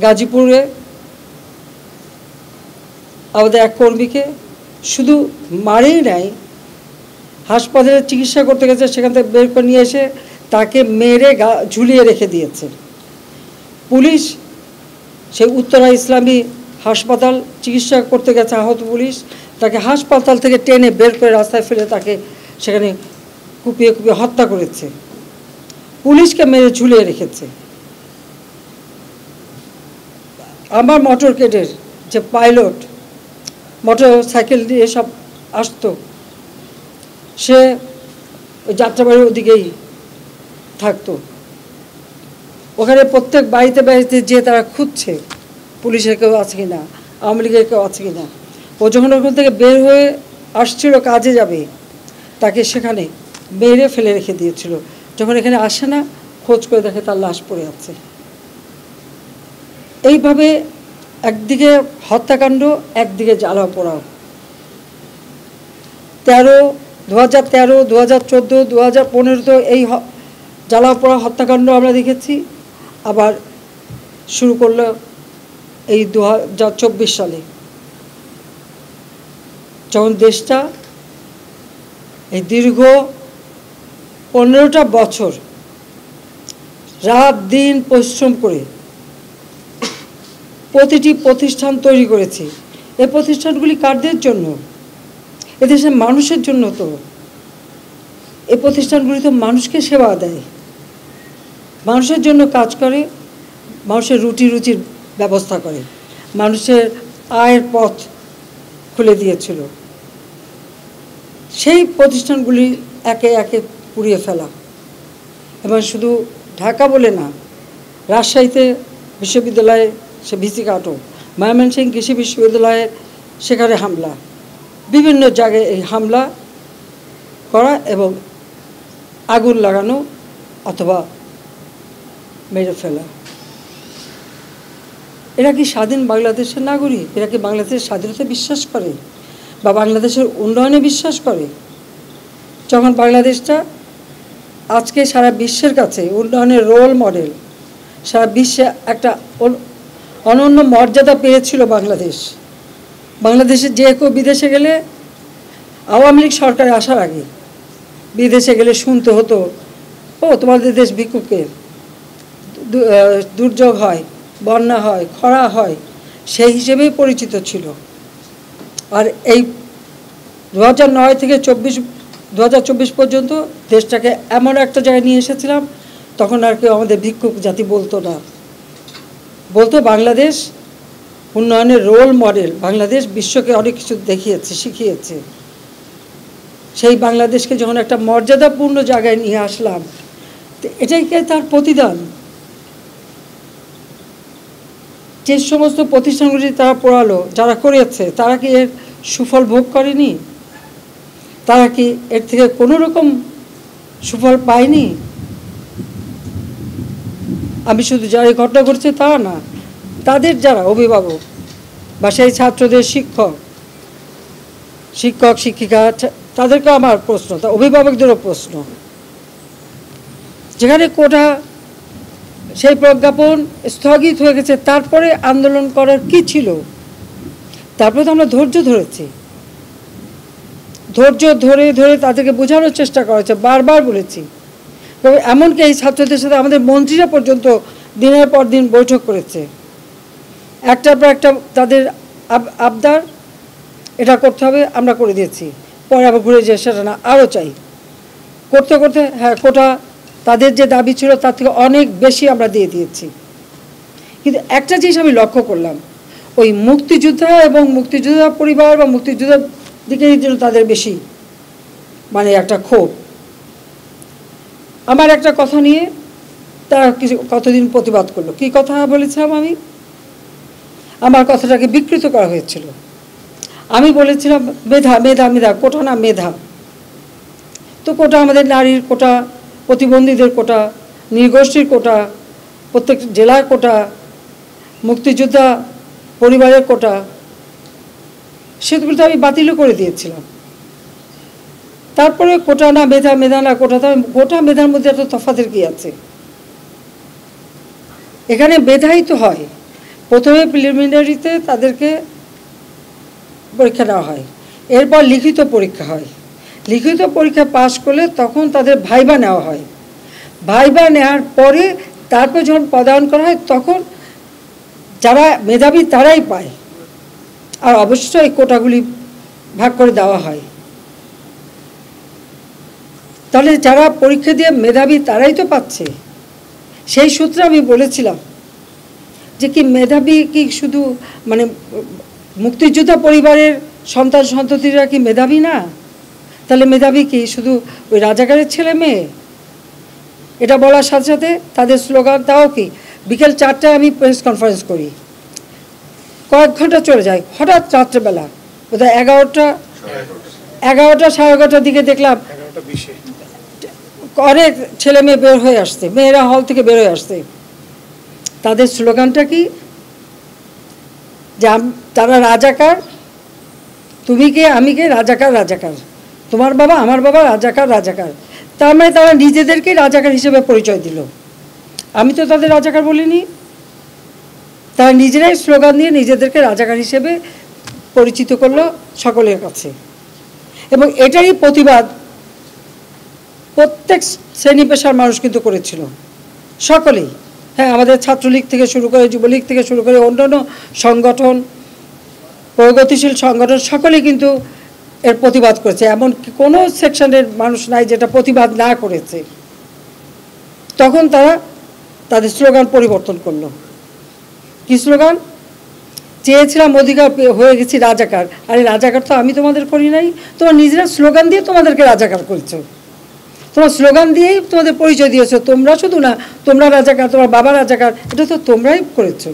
গাজীপুরে আমাদের এক কর্মীকে শুধু মারেই নাই, হাসপাতালে চিকিৎসা করতে গেছে, সেখান থেকে বের করে নিয়ে এসে তাকে মেরে ঝুলিয়ে রেখে দিয়েছে পুলিশ। সেই উত্তরা ইসলামী হাসপাতাল চিকিৎসা করতে গেছে আহত পুলিশ, তাকে হাসপাতাল থেকে টেনে বের করে রাস্তায় ফেলে তাকে সেখানে কুপিয়ে কুপিয়ে হত্যা করেছে, পুলিশকে মেরে ঝুলিয়ে রেখেছে। আমার মোটর কেডের যে পাইলট মোটর সাইকেল দিয়ে সব আসতো, সে ওই যাত্রাবাড়ির ওদিকেই থাকতো। ওখানে প্রত্যেক বাড়িতে বাড়িতে যে তারা খুঁজছে পুলিশের কেউ আছে কি না, আওয়ামী লীগের কেউ আছে কি না। ও যখন ওখান থেকে বের হয়ে আসছিল কাজে যাবে, তাকে সেখানে মেরে ফেলে রেখে দিয়েছিল। যখন এখানে আসে না, খোঁজ করে দেখে তার লাশ পড়ে আছে। এইভাবে একদিকে হত্যাকাণ্ড, একদিকে জ্বালাও পোড়াও। 2013, 2014, 2015 তো এই জ্বালাও পোড়া হত্যাকাণ্ড আমরা দেখেছি। আবার শুরু করলো এই 2024 সালে, যখন দেশটা এই দীর্ঘ 15টা বছর রাত দিন পরিশ্রম করে প্রতিটি প্রতিষ্ঠান তৈরি করেছে। এই প্রতিষ্ঠানগুলি কাদের জন্য? এদেশের মানুষের জন্য। তো এই প্রতিষ্ঠানগুলি তো মানুষকে সেবা দেয়, মানুষের জন্য কাজ করে, মানুষের রুটির ব্যবস্থা করে, মানুষের আয়ের পথ খুলে দিয়েছিল। সেই প্রতিষ্ঠানগুলি একে একে পুড়িয়ে ফেলা। এবং শুধু ঢাকা বলে না, রাজশাহীতে বিশ্ববিদ্যালয়ে সে ভিসি কাটো, ময়মনসিংহ কৃষি বিশ্ববিদ্যালয়ে সেখানে হামলা, বিভিন্ন জায়গায় এই হামলা করা এবং আগুন লাগানো অথবা মেরে ফেলা। এরা কি স্বাধীন বাংলাদেশের নাগরিক? এরা কি বাংলাদেশের স্বাধীনতা বিশ্বাস করে বা বাংলাদেশের উন্নয়নে বিশ্বাস করে? যখন বাংলাদেশটা আজকে সারা বিশ্বের কাছে উন্নয়নের রোল মডেল, সারা বিশ্বে একটা অনন্য মর্যাদা পেয়েছিল বাংলাদেশের যে কেউ বিদেশে গেলে, আওয়ামী লীগ সরকারে আসার আগে বিদেশে গেলে শুনতে হতো, ও তোমাদের দেশ ভিক্ষুকের, দুর্যোগ হয়, বন্যা হয়, খরা হয়, সেই হিসেবেই পরিচিত ছিল। আর এই 2009 থেকে 2024 পর্যন্ত দেশটাকে এমন একটা জায়গায় নিয়ে এসেছিলাম, তখন আর কেউ আমাদের ভিক্ষুক জাতি বলতো না, বলতো বাংলাদেশ উন্নয়নের রোল মডেল, বাংলাদেশ বিশ্বকে অনেক কিছু দেখিয়েছে, শিখিয়েছে। সেই বাংলাদেশকে যখন একটা মর্যাদাপূর্ণ জায়গায় নিয়ে আসলাম, তো এটাই কি তার প্রতিদান? যে সমস্ত প্রতিষ্ঠানগুলি তারা পড়ালো, যারা করেছে, তারা কি এর সুফল ভোগ করেনি? তারা কি এর থেকে কোনো রকম সুফল পায়নি? আমি শুধু যারা এই ঘটনা ঘটছে তারা না, তাদের যারা অভিভাবক বা সেই ছাত্রদের শিক্ষক শিক্ষিকা, তাদেরকে আমার প্রশ্ন, তা অভিভাবকদেরও প্রশ্ন। যেখানে কোটা সেই প্রজ্ঞাপন স্থগিত হয়ে গেছে, তারপরে আন্দোলন করার কি ছিল? তারপরে তো আমরা ধৈর্য ধরেছি, ধৈর্য ধরে ধরে তাদেরকে বোঝানোর চেষ্টা করা হয়েছে, বারবার বলেছি। তবে এমনকি এই ছাত্রদের সাথে আমাদের মন্ত্রীরা পর্যন্ত দিনের পর দিন বৈঠক করেছে। একটার পর একটা তাদের আবদার, এটা করতে হবে, আমরা করে দিয়েছি। পরে আবার ঘুরে যে সেটা না, আরও চাই। করতে করতে হ্যাঁ, কোটা তাদের যে দাবি ছিল তার থেকে অনেক বেশি আমরা দিয়ে দিয়েছি। কিন্তু একটা জিনিস আমি লক্ষ্য করলাম, ওই মুক্তিযোদ্ধা এবং মুক্তিযোদ্ধা পরিবার বা মুক্তিযোদ্ধার দিকে যেন তাদের বেশি মানে একটা ক্ষোভ। আমার একটা কথা নিয়ে তারা কতদিন প্রতিবাদ করলো। কি কথা বলেছিলাম আমি? আমার কথাটাকে বিকৃত করা হয়েছিল। আমি বলেছিলাম মেধা মেধা মেধা, কোটা না মেধা। তো কোটা আমাদের নারীর কোটা, প্রতিবন্ধীদের কোটা, নৃগোষ্ঠীর কোটা, প্রত্যেক জেলার কোটা, মুক্তিযোদ্ধা পরিবারের কোটা, সেগুলো তো আমি বাতিলও করে দিয়েছিলাম। তারপরে কোটা না মেধা, মেধা না কোটা, কোটা মেধার মধ্যে এত তফাতের কি আছে? এখানে মেধাই তো হয়, প্রথমে প্রিলিমিনারিতে তাদেরকে পরীক্ষা নেওয়া হয়, এরপর লিখিত পরীক্ষা হয়। লিখিত পরীক্ষা পাশ করলে তখন তাদের ভাইবা নেওয়া হয়। ভাইবা নেওয়ার পরে তারপর যখন পদায়ন করা হয় তখন যারা মেধাবী তারাই পায়, আর অবশ্যই এই কোটাগুলি ভাগ করে দেওয়া হয়। তাহলে যারা পরীক্ষা দিয়ে মেধাবী তারাই তো পাচ্ছে। সেই সূত্রে আমি বলেছিলাম যে কি মেধাবী কি শুধু মানে মুক্তিযোদ্ধা পরিবারের সন্তান সন্ততিরা কি মেধাবী না? তাহলে মেধাবী কি শুধু ওই রাজাকারের ছেলে মেয়ে? এটা বলার সাথে সাথে তাদের স্লোগান, তাও কি বিকেল 4টায় আমি প্রেস কনফারেন্স করি, কয়েক ঘন্টা চলে যায়, হঠাৎ রাত্রেবেলা বোধহয় 11টা 11:30টার দিকে দেখলাম অনেক ছেলে মেয়ে বের হয়ে আসছে, মেয়েরা হল থেকে বের হয়ে আসছে। তাদের স্লোগানটা কি? যে তারা রাজাকার, তুমি কে আমি কে, রাজাকার রাজাকার, তোমার বাবা আমার বাবা, রাজাকার রাজাকার। তার মানে তারা নিজেদেরকে রাজাকার হিসেবে পরিচয় দিল। আমি তো তাদের রাজাকার বলিনি, তারা নিজেরাই স্লোগান দিয়ে নিজেদেরকে রাজাকার হিসেবে পরিচিত করলো সকলের কাছে। এবং এটারই প্রতিবাদ প্রত্যেক শ্রেণী পেশার মানুষ কিন্তু করেছিল, সকলেই। হ্যাঁ, আমাদের ছাত্রলীগ থেকে শুরু করে, যুবলীগ থেকে শুরু করে অন্যান্য সংগঠন, প্রগতিশীল সংগঠন সকলেই কিন্তু এর প্রতিবাদ করেছে। এমন কোনো সেকশনের মানুষ নাই যেটা প্রতিবাদ না করেছে। তখন তারা তাদের স্লোগান পরিবর্তন করলো। কি স্লোগান? চেয়েছিলাম অধিকার, হয়ে গেছি রাজাকার। আরে রাজাকার তো আমি তোমাদের করি নাই, তোমার নিজেরা স্লোগান দিয়ে তোমাদেরকে রাজাকার করেছো। তোমার স্লোগান দিয়েই তোমাদের পরিচয় দিয়েছো। তোমরা শুধু না, তোমরা রাজাকার, তোমার বাবা রাজাকার, এটা তো তোমরাই করেছো।